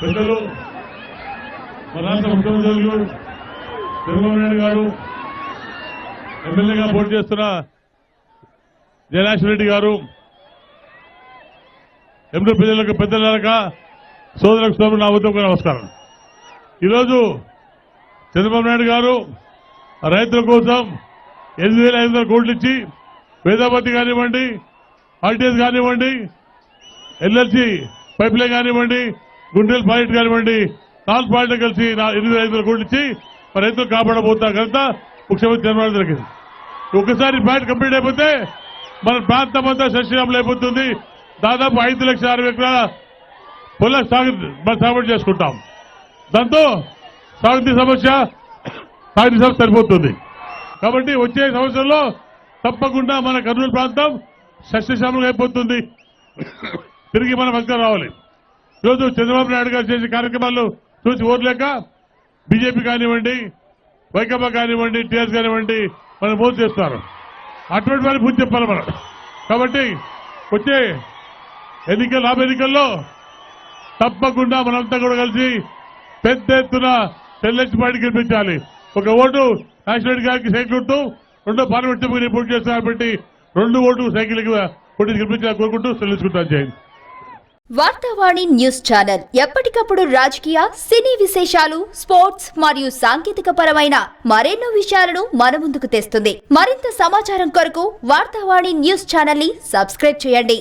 పెద్దలు మన రాష్ట్ర ముఖ్యమంత్రులు చంద్రబాబు నాయుడు గారు, ఎమ్మెల్యేగా పోటీ చేస్తున్న జయరాజ్ రెడ్డి గారు, ఎంపీ ప్రజలకు పెద్దలక సోదరులకు సోదరులు నా ఉద్యోగ నమస్కారం. ఈరోజు చంద్రబాబు నాయుడు గారు రైతుల కోసం 8,500 కోట్లు ఇచ్చి వేదాపతి కానివ్వండి, ఆర్టీఎస్ కానివ్వండి, ఎల్ఎల్సి పైప్ లైన్ కానివ్వండి, గుండెల ప్రాజెక్ట్ కానివ్వండి, 4 ప్రాజెక్టులు కలిసి 8,500 కోట్లు ఇచ్చి రైతులు కాపాడబోతా కనుక ముఖ్యమంత్రి నిర్మాణం జరిగింది. ఒకసారి ప్రాజెక్ట్ కంప్లీట్ అయిపోతే మన ప్రాంతం అంతా సస్యశ్యామలం అయిపోతుంది. దాదాపు 5,60,000 ఎకరాల పొల సాగుబడి చేసుకుంటాం. దాంతో సాగునీటి సమస్య సరిపోతుంది. కాబట్టి వచ్చే సంవత్సరంలో తప్పకుండా మన కర్నూలు ప్రాంతం సస్యశ్యామలం అయిపోతుంది. తిరిగి మనం వెళ్తే రావాలి. ఈరోజు చంద్రబాబు నాయుడు గారు చేసే కార్యక్రమాలు చూసి ఓర్లేక బీజేపీ కానివ్వండి, వైకాపా కానివ్వండి, టీఆర్ఎస్ కానివ్వండి మనం మోసం చేస్తున్నారు. అటువంటి వారి బుద్ధి చెప్పాలి మనం. కాబట్టి వచ్చే ఎన్నికల్లో తప్పకుండా మనంతా కూడా కలిసి పెద్ద ఎత్తున తెల్లెచ్చి పార్టీ గెలిపించాలి. ఒక ఓటు నాగేశ్వర గారికి సైకిల్ ఉంటూ 2 పార్లమెంట్ సభ్యులు పోటీ చేస్తారు కాబట్టి 2 ఓటు సైకిల్ పోటీ గెలిపించాలని కోరుకుంటూ చెల్లించుకుంటాను. జై హింద్. వార్తావాణి న్యూస్ ఛానల్ ఎప్పటికప్పుడు రాజకీయ, సినీ విశేషాలు, స్పోర్ట్స్ మరియు సాంకేతిక పరమైన మరెన్నో విషయాలను మన ముందుకు తెస్తుంది. మరింత సమాచారం కొరకు వార్తావాణి న్యూస్ ఛానల్ ని సబ్స్క్రైబ్ చేయండి.